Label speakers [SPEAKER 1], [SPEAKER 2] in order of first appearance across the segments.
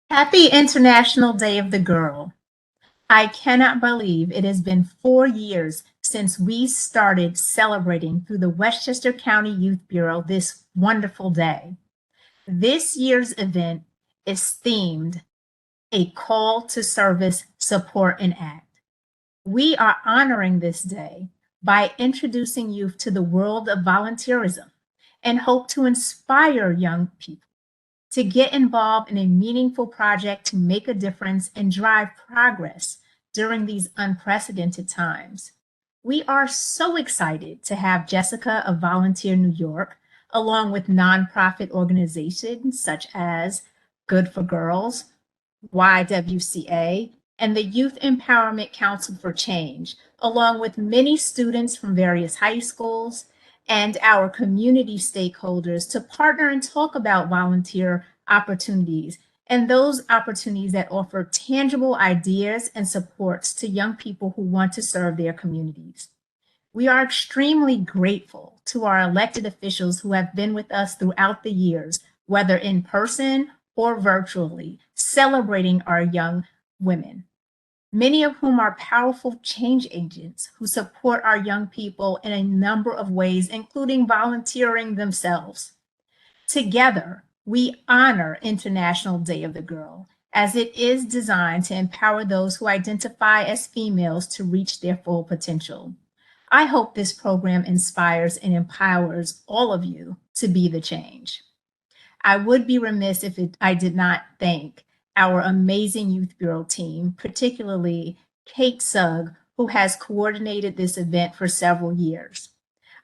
[SPEAKER 1] Happy International Day of the Girl. I cannot believe it has been 4 years since we started celebrating through the Westchester County Youth Bureau this wonderful day. This year's event is themed A Call to Service, Support, and Act. We are honoring this day by introducing youth to the world of volunteerism and hope to inspire young people to get involved in a meaningful project to make a difference and drive progress during these unprecedented times. We are so excited to have Jessica of Volunteer New York, along with nonprofit organizations such as Good for Girls, YWCA, and the Youth Empowerment Council for Change, along with many students from various high schools and our community stakeholders to partner and talk about volunteer opportunities and those opportunities that offer tangible ideas and supports to young people who want to serve their communities. We are extremely grateful to our elected officials who have been with us throughout the years, whether in person or virtually, celebrating our young women, many of whom are powerful change agents who support our young people in a number of ways, including volunteering themselves. Together, we honor International Day of the Girl, as it is designed to empower those who identify as females to reach their full potential. I hope this program inspires and empowers all of you to be the change. I would be remiss if I did not thank our amazing Youth Bureau team, particularly Kate Sugg, who has coordinated this event for several years.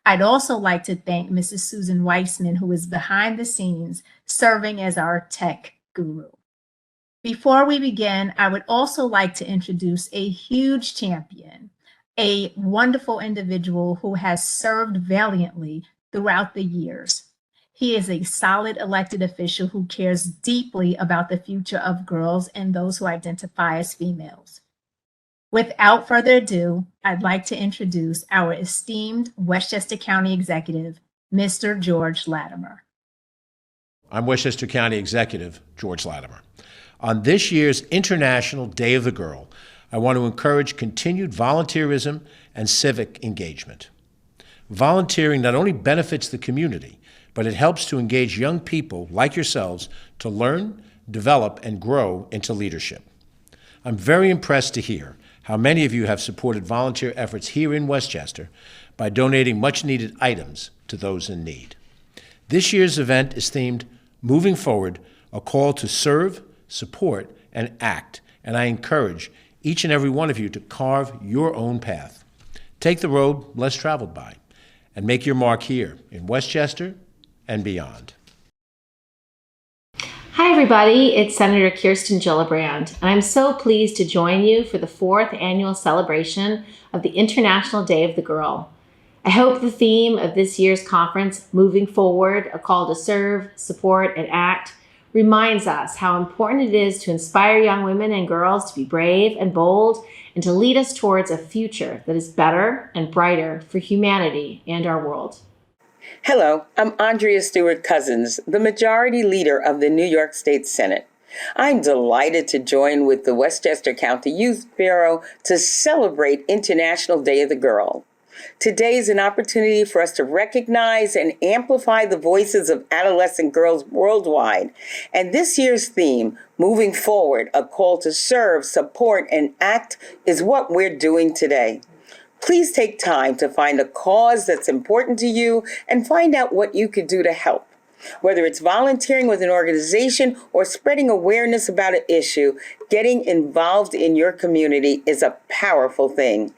[SPEAKER 1] I'd also like to thank Mrs. Susan Weissman, who is behind the scenes serving as our tech guru. Before we begin, I would also like to introduce a huge champion, a wonderful individual who has served valiantly throughout the years. He is a solid elected official who cares deeply about the future of girls and those who identify as females. Without further ado, I'd like to introduce our esteemed Westchester County Executive, Mr. George Latimer.
[SPEAKER 2] I'm Westchester County Executive George Latimer. On this year's International Day of the Girl, I want to encourage continued volunteerism and civic engagement. Volunteering not only benefits the community, but it helps to engage young people like yourselves to learn, develop, and grow into leadership. I'm very impressed to hear how many of you have supported volunteer efforts here in Westchester by donating much-needed items to those in need. This year's event is themed Moving Forward, a call to serve, support, and act, and I encourage each and every one of you to carve your own path. Take the road less traveled by, and make your mark here in Westchester and beyond.
[SPEAKER 3] Hi everybody, it's Senator Kirsten Gillibrand, and I'm so pleased to join you for the 4th annual celebration of the International Day of the Girl. I hope the theme of this year's conference, Moving Forward, a call to serve, support, and act, reminds us how important it is to inspire young women and girls to be brave and bold and to lead us towards a future that is better and brighter for humanity and our world.
[SPEAKER 4] Hello, I'm Andrea Stewart Cousins, the Majority Leader of the New York State Senate. I'm delighted to join with the Westchester County Youth Bureau to celebrate International Day of the Girl. Today is an opportunity for us to recognize and amplify the voices of adolescent girls worldwide. And this year's theme, Moving Forward, a call to serve, support, and act, is what we're doing today. Please take time to find a cause that's important to you and find out what you could do to help. Whether it's volunteering with an organization or spreading awareness about an issue, getting involved in your community is a powerful thing.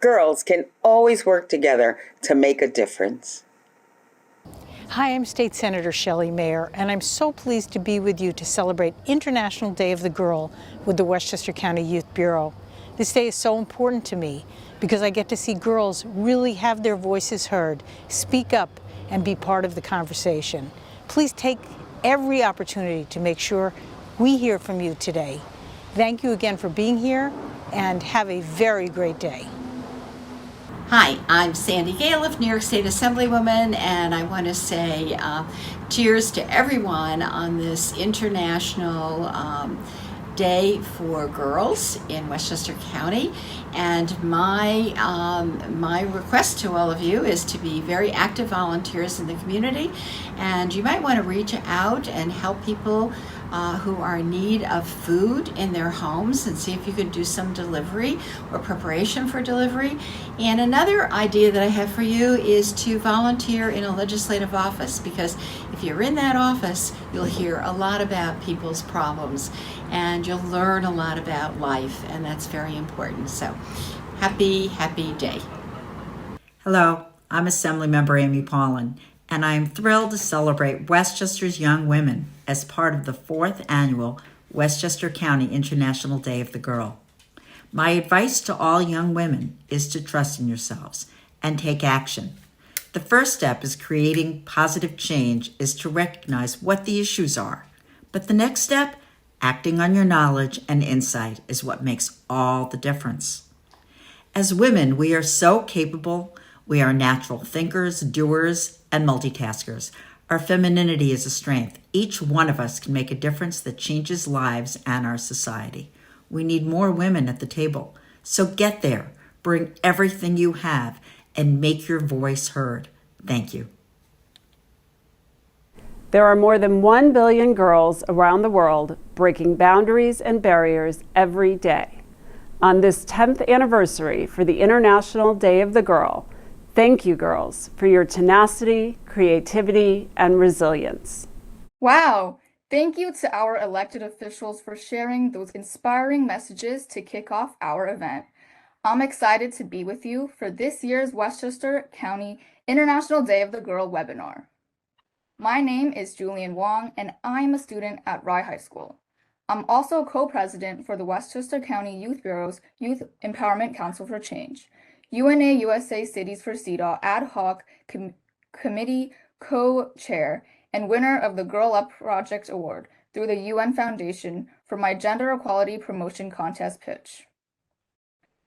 [SPEAKER 4] Girls can always work together to make a difference.
[SPEAKER 5] Hi, I'm State Senator Shelley Mayer, and I'm so pleased to be with you to celebrate International Day of the Girl with the Westchester County Youth Bureau. This day is so important to me because I get to see girls really have their voices heard, speak up, and be part of the conversation. Please take every opportunity to make sure we hear from you today. Thank you again for being here, and have a very great day.
[SPEAKER 6] Hi, I'm Sandy Galiff, New York State Assemblywoman, and I want to say cheers to everyone on this International Day for Girls in Westchester County. And my request to all of you is to be very active volunteers in the community, and you might want to reach out and help people who are in need of food in their homes and see if you could do some delivery or preparation for delivery. And another idea that I have for you is to volunteer in a legislative office, because if you're in that office, you'll hear a lot about people's problems and you'll learn a lot about life, and that's very important. So happy day.
[SPEAKER 7] Hello, I'm Assemblymember Amy Paulin, and I am thrilled to celebrate Westchester's young women as part of the 4th annual Westchester County International Day of the Girl. My advice to all young women is to trust in yourselves and take action. The first step is creating positive change is to recognize what the issues are. But the next step, acting on your knowledge and insight, is what makes all the difference. As women, we are so capable. We are natural thinkers, doers, and multitaskers. Our femininity is a strength. Each one of us can make a difference that changes lives and our society. We need more women at the table. So get there, bring everything you have, and make your voice heard. Thank you.
[SPEAKER 8] There are more than 1 billion girls around the world breaking boundaries and barriers every day. On this 10th anniversary for the International Day of the Girl, thank you, girls, for your tenacity, creativity, and resilience.
[SPEAKER 9] Wow! Thank you to our elected officials for sharing those inspiring messages to kick off our event. I'm excited to be with you for this year's Westchester County International Day of the Girl webinar. My name is Julian Wong, and I am a student at Rye High School. I'm also co-president for the Westchester County Youth Bureau's Youth Empowerment Council for Change, UNA USA Cities for CEDAW Ad Hoc Committee co-chair, and winner of the Girl Up Project Award through the UN Foundation for my Gender Equality Promotion Contest pitch.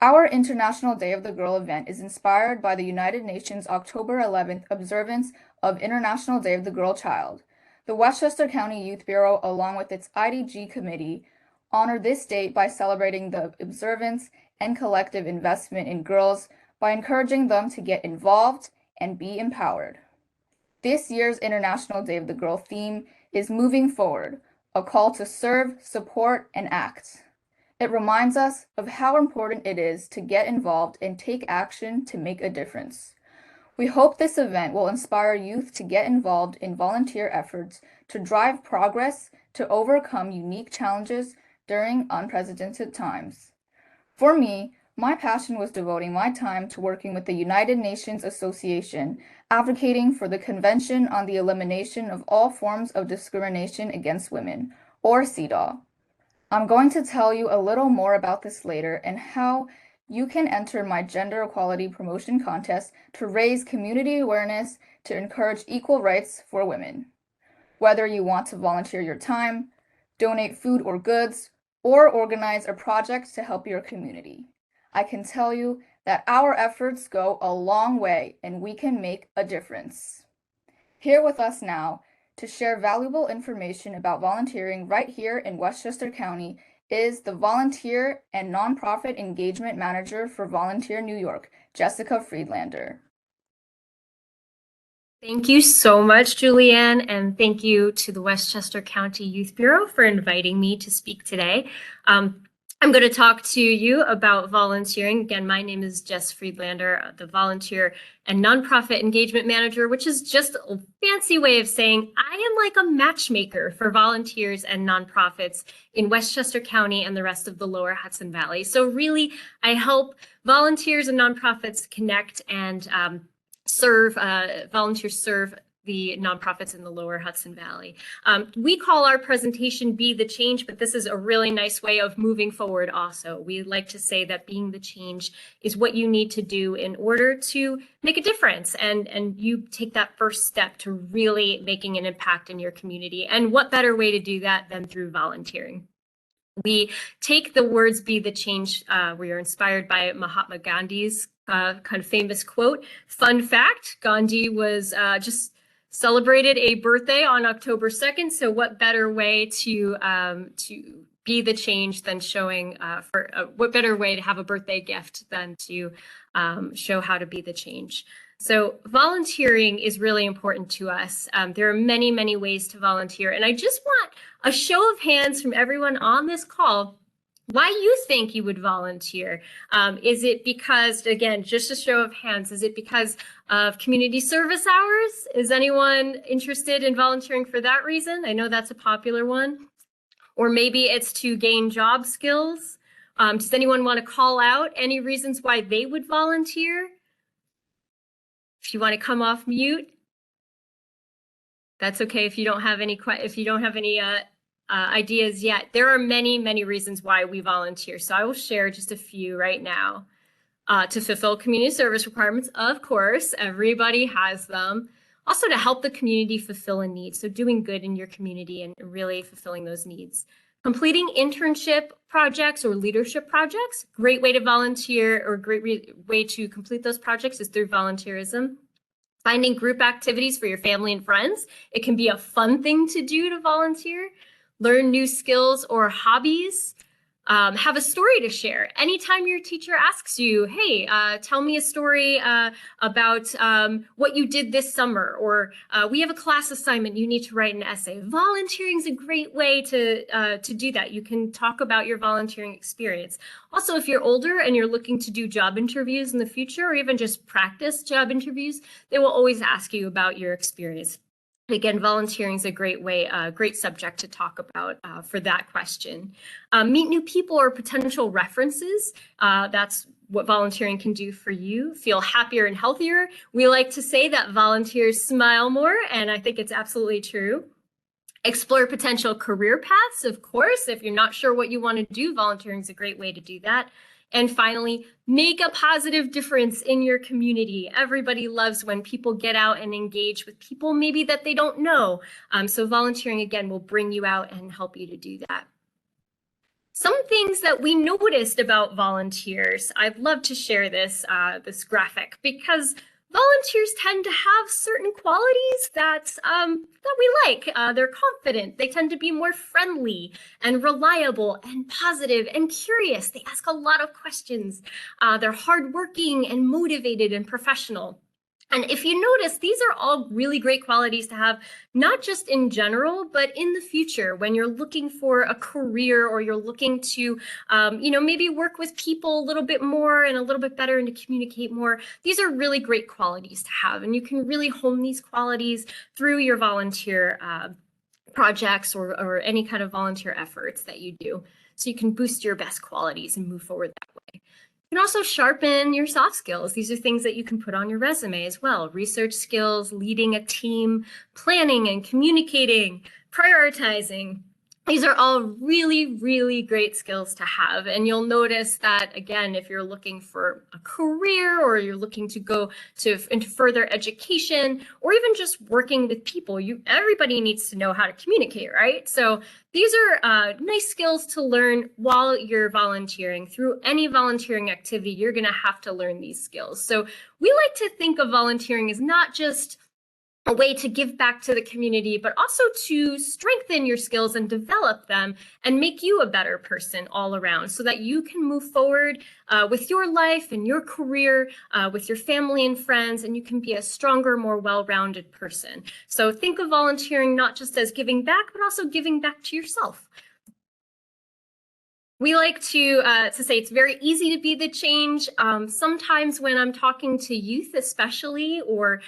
[SPEAKER 9] Our International Day of the Girl event is inspired by the United Nations October 11th observance of International Day of the Girl Child. The Westchester County Youth Bureau, along with its IDG committee, honor this date by celebrating the observance and collective investment in girls by encouraging them to get involved and be empowered. This year's International Day of the Girl theme is Moving Forward, a call to serve, support, and act. It reminds us of how important it is to get involved and take action to make a difference. We hope this event will inspire youth to get involved in volunteer efforts to drive progress to overcome unique challenges during unprecedented times. For me, my passion was devoting my time to working with the United Nations Association, advocating for the Convention on the Elimination of All Forms of Discrimination Against Women, or CEDAW. I'm going to tell you a little more about this later and how you can enter my Gender Equality Promotion Contest to raise community awareness to encourage equal rights for women. Whether you want to volunteer your time, donate food or goods, or organize a project to help your community, I can tell you that our efforts go a long way and we can make a difference. Here with us now to share valuable information about volunteering right here in Westchester County is the Volunteer and Nonprofit Engagement Manager for Volunteer New York, Jessica Friedlander.
[SPEAKER 10] Thank you so much, Julianne, and thank you to the Westchester County Youth Bureau for inviting me to speak today. I'm going to talk to you about volunteering. Again, my name is Jess Friedlander, the Volunteer and Nonprofit Engagement Manager, which is just a fancy way of saying I am like a matchmaker for volunteers and nonprofits in Westchester County and the rest of the Lower Hudson Valley. So really, I help volunteers and nonprofits connect and volunteers serve the nonprofits in the Lower Hudson Valley. We call our presentation Be the Change, but this is a really nice way of moving forward also. We like to say that being the change is what you need to do in order to make a difference, and you take that first step to really making an impact in your community. And what better way to do that than through volunteering? We take the words "be the change." We are inspired by Mahatma Gandhi's kind of famous quote. Fun fact, Gandhi was just celebrated a birthday on October 2nd. So what better way to be the change than showing what better way to have a birthday gift than to show how to be the change. So volunteering is really important to us. There are many, many ways to volunteer. And I just want a show of hands from everyone on this call why you think you would volunteer. Is it because, again, just a show of hands, is it because of community service hours? Is anyone interested in volunteering for that reason? I know that's a popular one. Or maybe it's to gain job skills. Does anyone want to call out any reasons why they would volunteer? If you want to come off mute, that's okay. If you don't have any ideas yet, there are many, many reasons why we volunteer. So I will share just a few right now. To fulfill community service requirements, of course, everybody has them. Also to help the community fulfill a need. So doing good in your community and really fulfilling those needs. Completing internship projects or leadership projects, great way to volunteer or great way to complete those projects is through volunteerism. Finding group activities for your family and friends. It can be a fun thing to do to volunteer. Learn new skills or hobbies. Have a story to share. Anytime your teacher asks you, hey, tell me a story about what you did this summer, or we have a class assignment, you need to write an essay. Volunteering is a great way to do that. You can talk about your volunteering experience. Also, if you're older and you're looking to do job interviews in the future, or even just practice job interviews, they will always ask you about your experience. Again, volunteering is a great way, great subject to talk about for that question. Meet new people or potential references. That's what volunteering can do for you. Feel happier and healthier. We like to say that volunteers smile more, and I think it's absolutely true. Explore potential career paths, of course. If you're not sure what you want to do, volunteering is a great way to do that. And finally, make a positive difference in your community. Everybody loves when people get out and engage with people maybe that they don't know. So volunteering, again, will bring you out and help you to do that. Some things that we noticed about volunteers. I'd love to share this, this graphic because volunteers tend to have certain qualities that we like. They're confident. They tend to be more friendly and reliable and positive and curious. They ask a lot of questions. They're hardworking and motivated and professional. And if you notice, these are all really great qualities to have, not just in general, but in the future when you're looking for a career or you're looking to, maybe work with people a little bit more and a little bit better and to communicate more. These are really great qualities to have, and you can really hone these qualities through your volunteer projects or any kind of volunteer efforts that you do. So you can boost your best qualities and move forward that way. You can also sharpen your soft skills. These are things that you can put on your resume as well. Research skills, leading a team, planning and communicating, prioritizing. These are all really, really great skills to have. And you'll notice that, again, if you're looking for a career or you're looking to go into further education or even just working with people, everybody needs to know how to communicate, right? So these are nice skills to learn while you're volunteering. Through any volunteering activity, you're going to have to learn these skills. So we like to think of volunteering as not just a way to give back to the community, but also to strengthen your skills and develop them and make you a better person all around so that you can move forward with your life and your career, with your family and friends, and you can be a stronger, more well-rounded person. So think of volunteering not just as giving back, but also giving back to yourself. We like to say it's very easy to be the change. Sometimes when I'm talking to youth especially, or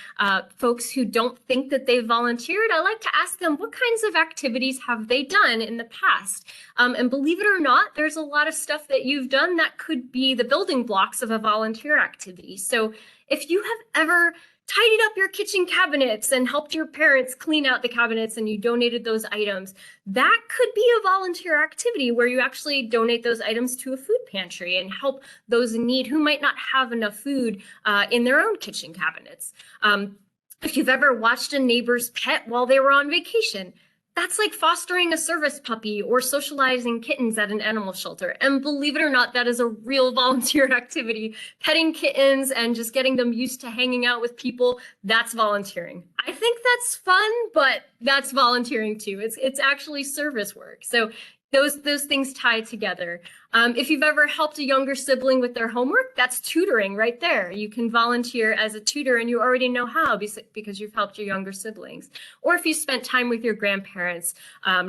[SPEAKER 10] folks who don't think that they've volunteered, I like to ask them what kinds of activities have they done in the past? And believe it or not, there's a lot of stuff that you've done that could be the building blocks of a volunteer activity. So if you have ever tidied up your kitchen cabinets and helped your parents clean out the cabinets and you donated those items, that could be a volunteer activity where you actually donate those items to a food pantry and help those in need who might not have enough food in their own kitchen cabinets. If you've ever watched a neighbor's pet while they were on vacation, That's like fostering a service puppy or socializing kittens at an animal shelter. And believe it or not, that is a real volunteer activity. Petting kittens and just getting them used to hanging out with people, that's volunteering. I think that's fun, but that's volunteering too. It's actually service work. So those things tie together. If you've ever helped a younger sibling with their homework, that's tutoring right there. You can volunteer as a tutor and you already know how because you've helped your younger siblings. Or if you spent time with your grandparents,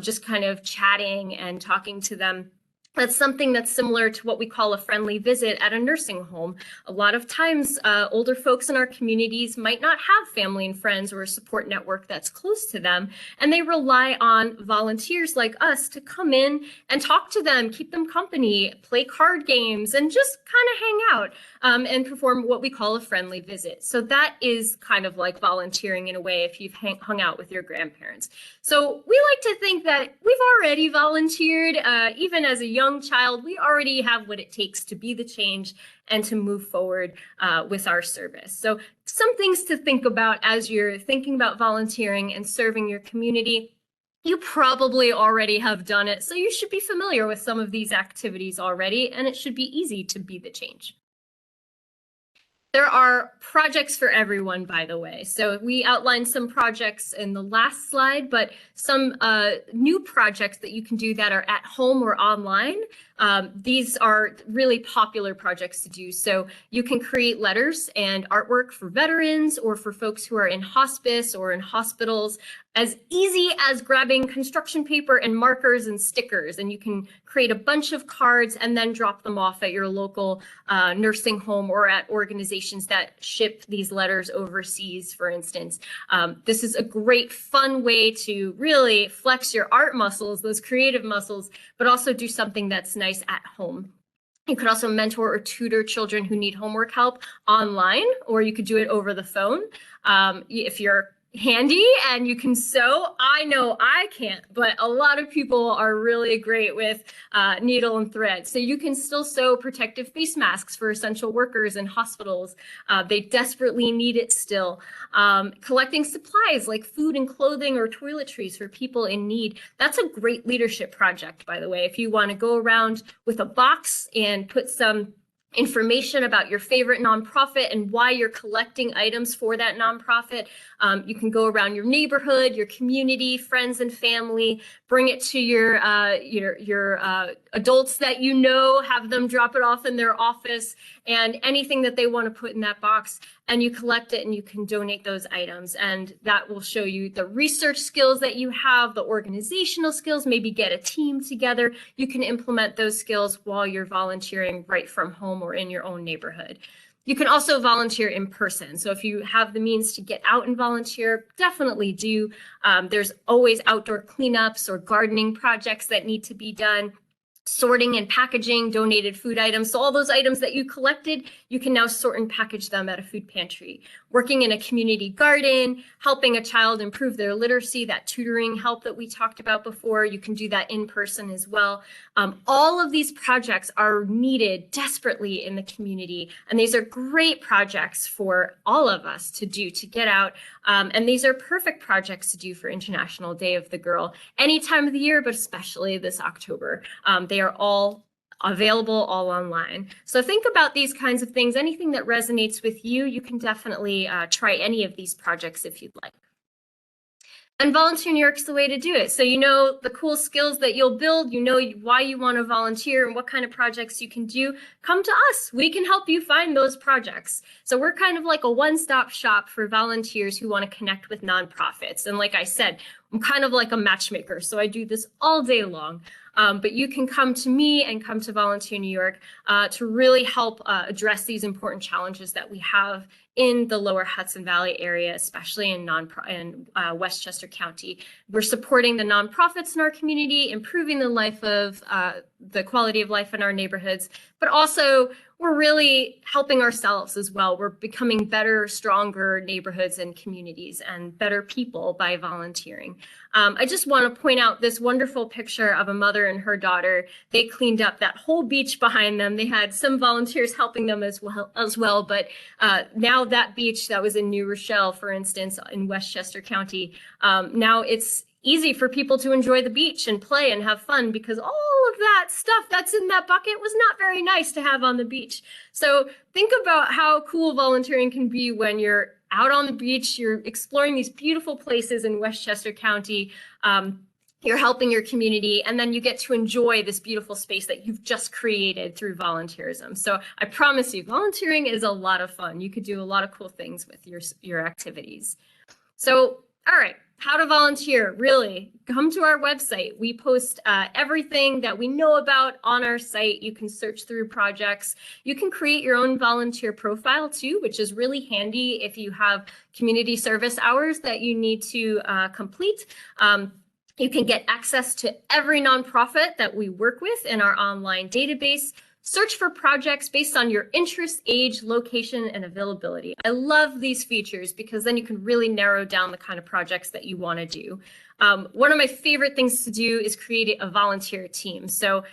[SPEAKER 10] just kind of chatting and talking to them. That's something that's similar to what we call a friendly visit at a nursing home. A lot of times, older folks in our communities might not have family and friends or a support network that's close to them, and they rely on volunteers like us to come in and talk to them, keep them company, play card games, and just kind of hang out and perform what we call a friendly visit. So that is kind of like volunteering in a way if you've hung out with your grandparents. So we like to think that we've already volunteered, even as a young child, we already have what it takes to be the change and to move forward with our service. So some things to think about as you're thinking about volunteering and serving your community. You probably already have done it, so you should be familiar with some of these activities already, and it should be easy to be the change. There are projects for everyone, by the way. So we outlined some projects in the last slide, but some new projects that you can do that are at home or online. These are really popular projects to do. So you can create letters and artwork for veterans or for folks who are in hospice or in hospitals, as easy as grabbing construction paper and markers and stickers. And you can create a bunch of cards and then drop them off at your local nursing home or at organizations that ship these letters overseas, for instance. This is a great, fun way to really flex your art muscles, those creative muscles, but also do something that's nice at home. You could also mentor or tutor children who need homework help online, or you could do it over the phone. If you're handy and you can sew, I know I can't, but a lot of people are really great with needle and thread. So you can still sew protective face masks for essential workers in hospitals. They desperately need it still. Collecting supplies like food and clothing or toiletries for people in need. That's a great leadership project, by the way. If you want to go around with a box and put some information about your favorite nonprofit and why you're collecting items for that nonprofit. You can go around your neighborhood, your community, friends and family, bring it to your adults that you know, have them drop it off in their office, and anything that they want to put in that box, and you collect it and you can donate those items. And that will show you the research skills that you have, the organizational skills, maybe get a team together. You can implement those skills while you're volunteering right from home or in your own neighborhood. You can also volunteer in person. So if you have the means to get out and volunteer, definitely do. There's always outdoor cleanups or gardening projects that need to be done. Sorting and packaging donated food items. So all those items that you collected, you can now sort and package them at a food pantry. Working in a community garden, helping a child improve their literacy, that tutoring help that we talked about before, you can do that in person as well. All of these projects are needed desperately in the community. And these are great projects for all of us to do, to get out. And these are perfect projects to do for International Day of the Girl, any time of the year, but especially this October. They are all available, all online. So think about these kinds of things. Anything that resonates with you, you can definitely try any of these projects if you'd like. And Volunteer New York's the way to do it. So you know the cool skills that you'll build, you know why you want to volunteer and what kind of projects you can do. Come to us. We can help you find those projects. So we're kind of like a one-stop shop for volunteers who want to connect with nonprofits. And like I said, I'm kind of like a matchmaker, so I do this all day long. But you can come to me and come to Volunteer New York to really help address these important challenges that we have in the lower Hudson Valley area, especially in Westchester County. We're supporting the nonprofits in our community, improving the life of the quality of life in our neighborhoods, but also we're really helping ourselves as well. We're becoming better, stronger neighborhoods and communities and better people by volunteering. I just want to point out this wonderful picture of a mother and her daughter. They cleaned up that whole beach behind them. They had some volunteers helping them as well. But now that beach that was in New Rochelle, for instance, in Westchester County, now it's easy for people to enjoy the beach and play and have fun, because all of that stuff that's in that bucket was not very nice to have on the beach. So think about how cool volunteering can be when you're out on the beach, you're exploring these beautiful places in Westchester County, you're helping your community, and then you get to enjoy this beautiful space that you've just created through volunteerism. So I promise you, volunteering is a lot of fun. You could do a lot of cool things with your activities. So, all right, how to volunteer, really, come to our website. We post everything that we know about on our site. You can search through projects. You can create your own volunteer profile too, which is really handy if you have community service hours that you need to complete. You can get access to every nonprofit that we work with in our online database. Search for projects based on your interest, age, location, and availability. I love these features because then you can really narrow down the kind of projects that you want to do. One of my favorite things to do is create a volunteer team. So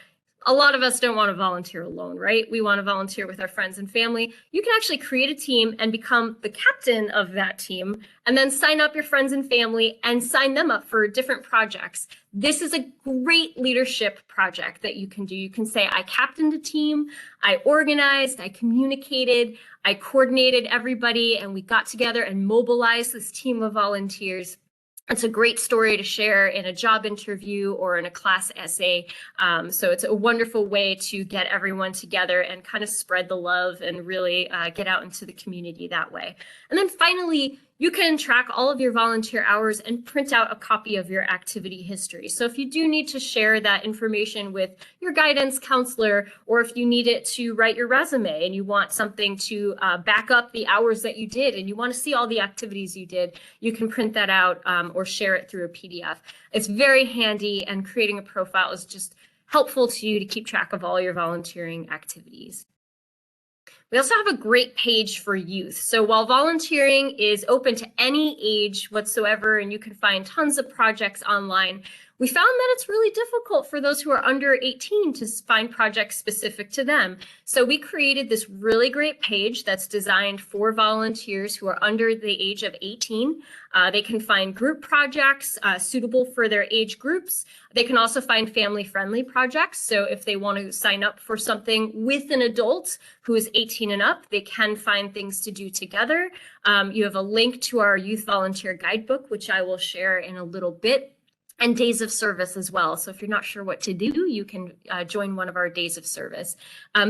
[SPEAKER 10] a lot of us don't want to volunteer alone, right? We want to volunteer with our friends and family. You can actually create a team and become the captain of that team, and then sign up your friends and family and sign them up for different projects. This is a great leadership project that you can do. You can say, I captained a team, I organized, I communicated, I coordinated everybody, and we got together and mobilized this team of volunteers. It's a great story to share in a job interview or in a class essay. So it's a wonderful way to get everyone together and kind of spread the love and really get out into the community that way. And then finally, you can track all of your volunteer hours and print out a copy of your activity history. So if you do need to share that information with your guidance counselor, or if you need it to write your resume and you want something to back up the hours that you did and you want to see all the activities you did, you can print that out or share it through a PDF. It's very handy, and creating a profile is just helpful to you to keep track of all your volunteering activities. We also have a great page for youth. So while volunteering is open to any age whatsoever, and you can find tons of projects online, we found that it's really difficult for those who are under 18 to find projects specific to them. So we created this really great page that's designed for volunteers who are under the age of 18. They can find group projects suitable for their age groups. They can also find family-friendly projects. So if they want to sign up for something with an adult who is 18 and up, they can find things to do together. You have a link to our youth volunteer guidebook, which I will share in a little bit, and days of service as well. So if you're not sure what to do, you can join one of our days of service.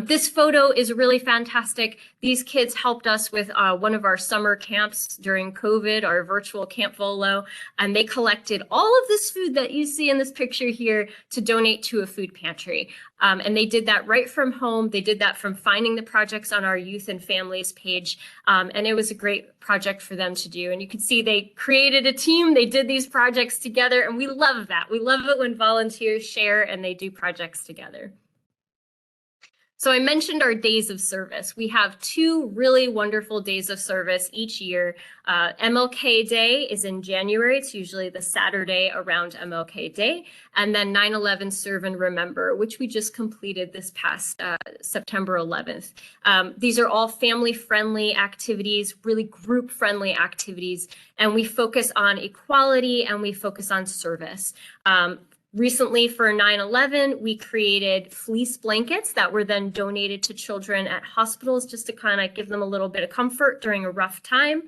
[SPEAKER 10] This photo is really fantastic. These kids helped us with one of our summer camps during COVID, our virtual Camp Volo, and they collected all of this food that you see in this picture here to donate to a food pantry. And they did that right from home. They did that from finding the projects on our youth and families page. And it was a great project for them to do. And you can see they created a team. They did these projects together, and we love that. We love it when volunteers share and they do projects together. So I mentioned our days of service. We have 2 really wonderful days of service each year. MLK Day is in January. It's usually the Saturday around MLK Day. And then 9/11 Serve and Remember, which we just completed this past September 11th. These are all family-friendly activities, really group-friendly activities. And we focus on equality and we focus on service. Recently for 9/11, we created fleece blankets that were then donated to children at hospitals just to kind of give them a little bit of comfort during a rough time.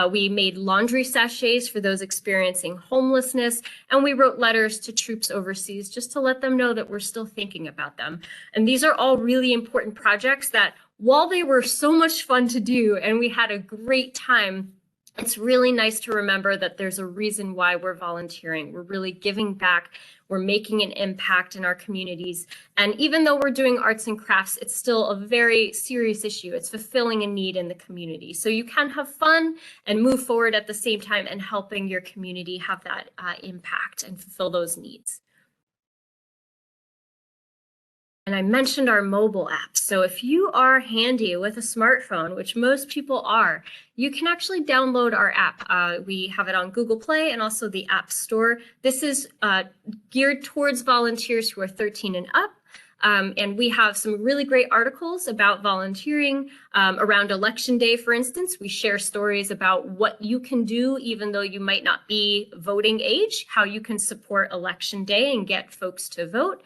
[SPEAKER 10] We made laundry sachets for those experiencing homelessness, and we wrote letters to troops overseas just to let them know that we're still thinking about them. And these are all really important projects that, while they were so much fun to do and we had a great time, it's really nice to remember that there's a reason why we're volunteering. We're really giving back. We're making an impact in our communities. And even though we're doing arts and crafts, it's still a very serious issue. It's fulfilling a need in the community. So you can have fun and move forward at the same time and helping your community have that impact and fulfill those needs. And I mentioned our mobile app. So if you are handy with a smartphone, which most people are, you can actually download our app. We have it on Google Play and also the App Store. This is geared towards volunteers who are 13 and up. And we have some really great articles about volunteering around Election Day, for instance. We share stories about what you can do even though you might not be voting age, how you can support Election Day and get folks to vote.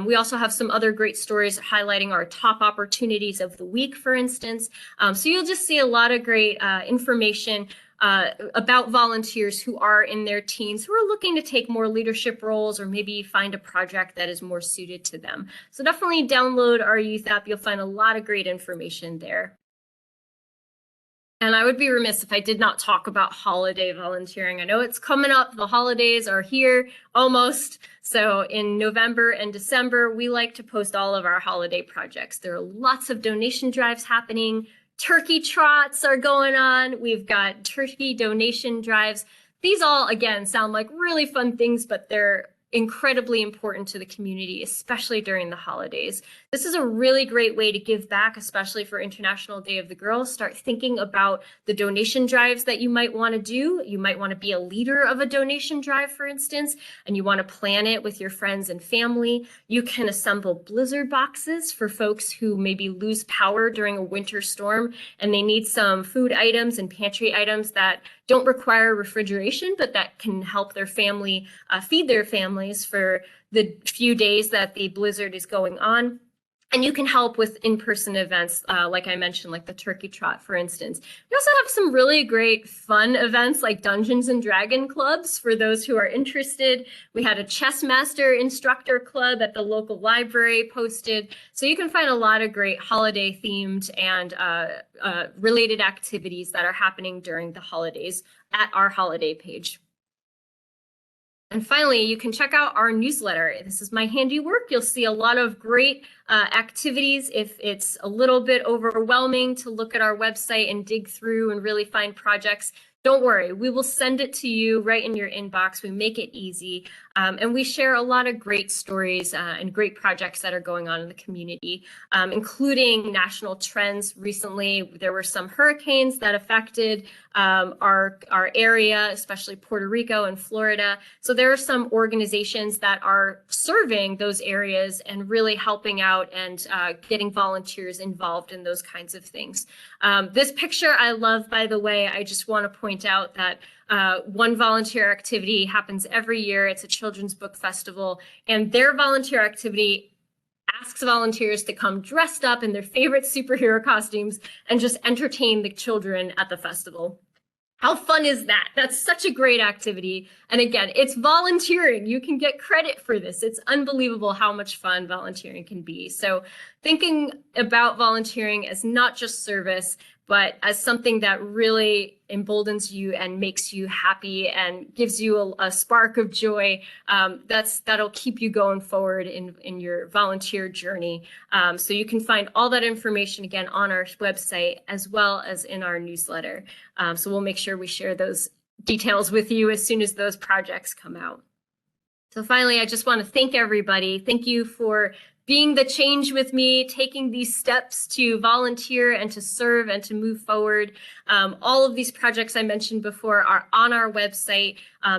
[SPEAKER 10] We also have some other great stories highlighting our top opportunities of the week, for instance. So you'll just see a lot of great information about volunteers who are in their teens, who are looking to take more leadership roles or maybe find a project that is more suited to them. So definitely download our youth app. You'll find a lot of great information there. And I would be remiss if I did not talk about holiday volunteering. I know it's coming up. The holidays are here almost. So in November and December, we like to post all of our holiday projects. There are lots of donation drives happening. Turkey trots are going on. We've got turkey donation drives. These all, again, sound like really fun things, but they're incredibly important to the community, especially during the holidays. This is a really great way to give back, especially for International Day of the Girl. Start thinking about the donation drives that you might want to do. You might want to be a leader of a donation drive, for instance, and you want to plan it with your friends and family. You can assemble blizzard boxes for folks who maybe lose power during a winter storm and they need some food items and pantry items that don't require refrigeration, but that can help their family feed their families for the few days that the blizzard is going on. And you can help with in-person events, like I mentioned, like the Turkey Trot, for instance. We also have some really great fun events like Dungeons and Dragon clubs for those who are interested. We had a chess master instructor club at the local library posted. So you can find a lot of great holiday themed and related activities that are happening during the holidays at our holiday page. And finally, you can check out our newsletter. This is my handiwork. You'll see a lot of great activities. If it's a little bit overwhelming to look at our website and dig through and really find projects, don't worry, we will send it to you right in your inbox. We make it easy. And we share a lot of great stories and great projects that are going on in the community, including national trends. Recently, there were some hurricanes that affected our area, especially Puerto Rico and Florida. So there are some organizations that are serving those areas and really helping out and getting volunteers involved in those kinds of things. This picture I love, by the way. I just want to point out that one volunteer activity happens every year. It's a children's book festival, and their volunteer activity asks volunteers to come dressed up in their favorite superhero costumes and just entertain the children at the festival. How fun is that? That's such a great activity. And again, it's volunteering. You can get credit for this. It's unbelievable how much fun volunteering can be. So thinking about volunteering as not just service, but as something that really emboldens you and makes you happy and gives you a spark of joy, that'll keep you going forward in your volunteer journey. So you can find all that information again on our website as well as in our newsletter. So we'll make sure we share those details with you as soon as those projects come out. So finally, I just want to thank everybody. Thank you for being the change with me, taking these steps to volunteer and to serve and to move forward. All of these projects I mentioned before are on our website.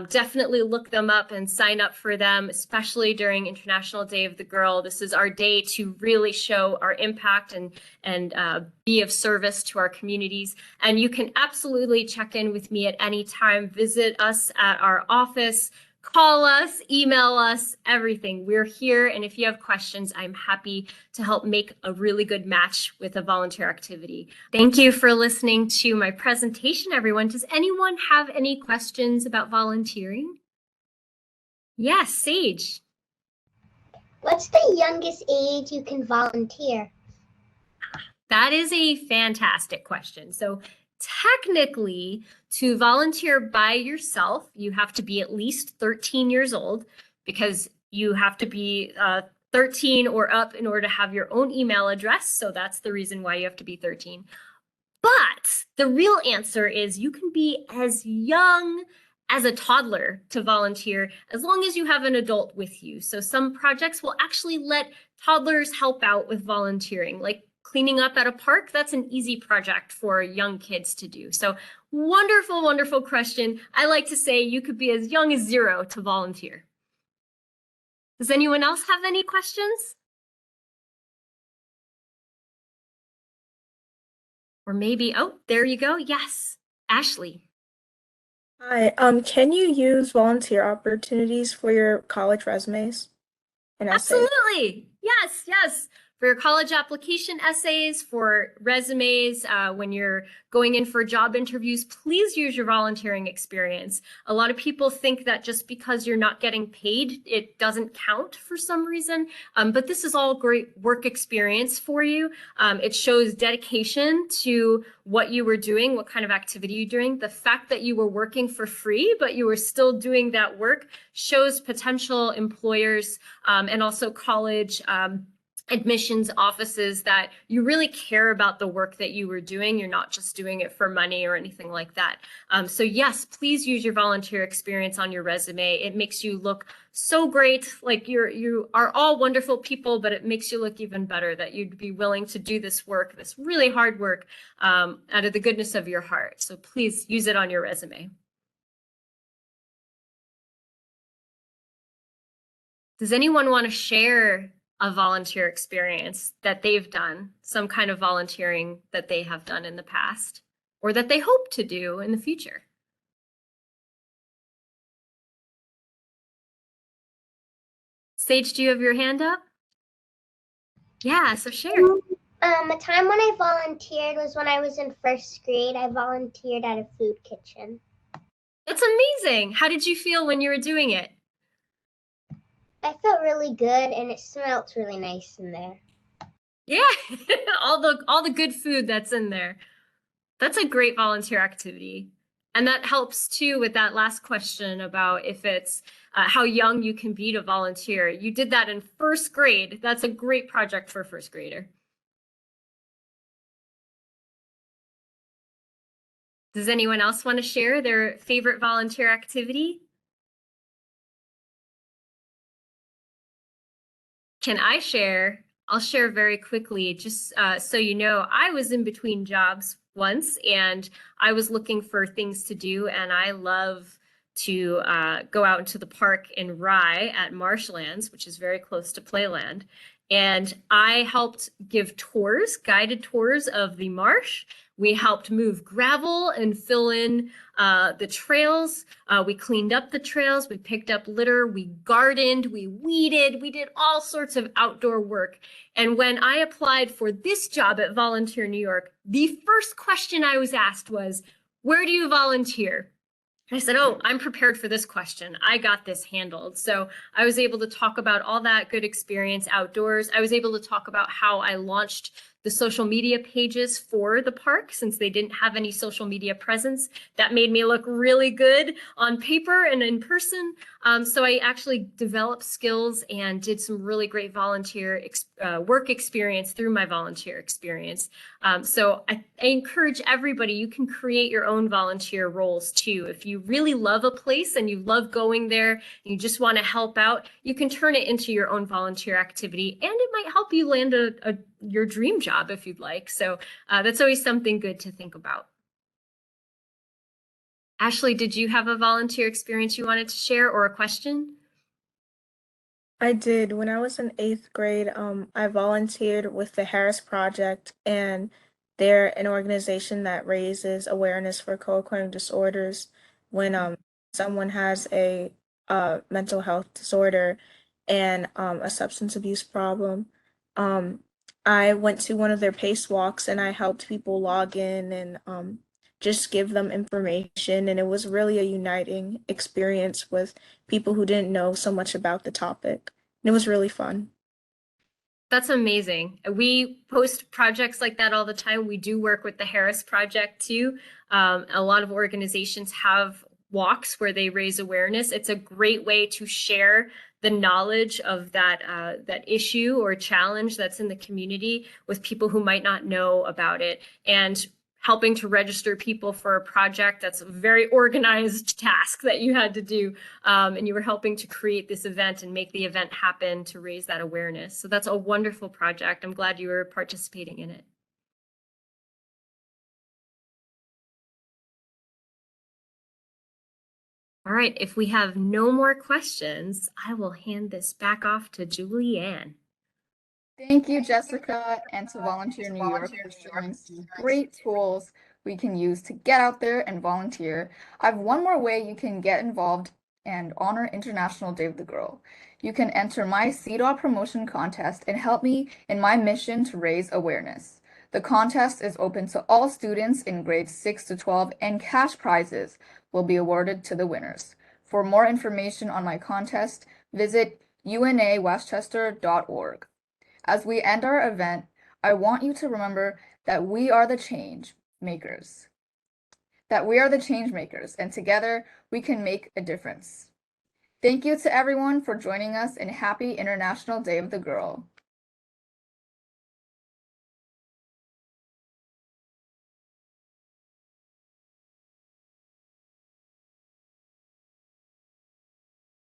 [SPEAKER 10] Definitely look them up and sign up for them, especially during International Day of the Girl. This is our day to really show our impact and be of service to our communities. And you can absolutely check in with me at any time. Visit us at our office. Call us, email us, everything. We're here. And if you have questions, I'm happy to help make a really good match with a volunteer activity. Thank you for listening to my presentation, everyone. Does anyone have any questions about volunteering? Yes, Sage.
[SPEAKER 11] What's the youngest age you can volunteer?
[SPEAKER 10] That is a fantastic question. So technically, to volunteer by yourself, you have to be at least 13 years old because you have to be 13 or up in order to have your own email address. So that's the reason why you have to be 13. But the real answer is you can be as young as a toddler to volunteer as long as you have an adult with you. So some projects will actually let toddlers help out with volunteering, like cleaning up at a park. That's an easy project for young kids to do. So wonderful, wonderful question. I like to say you could be as young as 0 to volunteer. Does anyone else have any questions? Or maybe, oh, there you go. Yes, Ashley.
[SPEAKER 12] Hi, can you use volunteer opportunities for your college resumes and essays?
[SPEAKER 10] Absolutely. Yes, yes. For your college application essays, for resumes, when you're going in for job interviews, please use your volunteering experience. A lot of people think that just because you're not getting paid, it doesn't count for some reason. But this is all great work experience for you. It shows dedication to what you were doing, what kind of activity you're doing. The fact that you were working for free, but you were still doing that work shows potential employers and also college admissions offices that you really care about the work that you were doing. You're not just doing it for money or anything like that. So yes, please use your volunteer experience on your resume. It makes you look so great. Like you are all wonderful people, but it makes you look even better that you'd be willing to do this work, this really hard work, out of the goodness of your heart. So please use it on your resume. Does anyone want to share a volunteer experience that they've done, some kind of volunteering that they have done in the past, or that they hope to do in the future? Sage, do you have your hand up? Yeah, so share.
[SPEAKER 11] A time when I volunteered was when I was in first grade. I volunteered at a food kitchen.
[SPEAKER 10] That's amazing. How did you feel when you were doing it?
[SPEAKER 11] I felt really good and it smelled really nice in there.
[SPEAKER 10] Yeah, all the good food that's in there. That's a great volunteer activity. And that helps too with that last question about if it's how young you can be to volunteer. You did that in first grade. That's a great project for a first grader. Does anyone else want to share their favorite volunteer activity? Can I share? I'll share very quickly, just so you know, I was in between jobs once and I was looking for things to do, and I love to go out into the park in Rye at Marshlands, which is very close to Playland. And I helped give tours, guided tours of the marsh. We helped move gravel and fill in the trails. We cleaned up the trails. We picked up litter. We gardened. We weeded. We did all sorts of outdoor work. And when I applied for this job at Volunteer New York, the first question I was asked was, where do you volunteer? I said, oh, I'm prepared for this question. I got this handled. So I was able to talk about all that good experience outdoors. I was able to talk about how I launched the social media pages for the park since they didn't have any social media presence. That made me look really good on paper and in person. So I actually developed skills and did some really great volunteer work experience through my volunteer experience. So I encourage everybody, you can create your own volunteer roles too. If you really love a place and you love going there, and you just want to help out, you can turn it into your own volunteer activity, and it might help you land your dream job if you'd like. So that's always something good to think about. Ashley, did you have a volunteer experience you wanted to share or a question?
[SPEAKER 12] I did. When I was in 8th grade, I volunteered with the Harris Project, and they're an organization that raises awareness for co-occurring disorders when someone has a mental health disorder and a substance abuse problem. Um, I went to one of their pace walks and I helped people log in and just give them information, and it was really a uniting experience with people who didn't know so much about the topic. And it was really fun.
[SPEAKER 10] That's amazing. We post projects like that all the time. We do work with the Harris Project too. A lot of organizations have walks where they raise awareness. It's a great way to share the knowledge of that that issue or challenge that's in the community with people who might not know about it, and helping to register people for a project that's a very organized task that you had to do. And you were helping to create this event and make the event happen to raise that awareness. So that's a wonderful project. I'm glad you were participating in it. All right, if we have no more questions, I will hand this back off to Julianne.
[SPEAKER 9] Thank you, Jessica, and to Volunteer New York for sharing some great tools we can use to get out there and volunteer. I have one more way you can get involved and honor International Day of the Girl. You can enter my CDAW promotion contest and help me in my mission to raise awareness. The contest is open to all students in grades 6 to 12, and cash prizes will be awarded to the winners. For more information on my contest, visit unawestchester.org. As we end our event, I want you to remember that we are the change makers. And together we can make a difference. Thank you to everyone for joining us, and happy International Day of the Girl.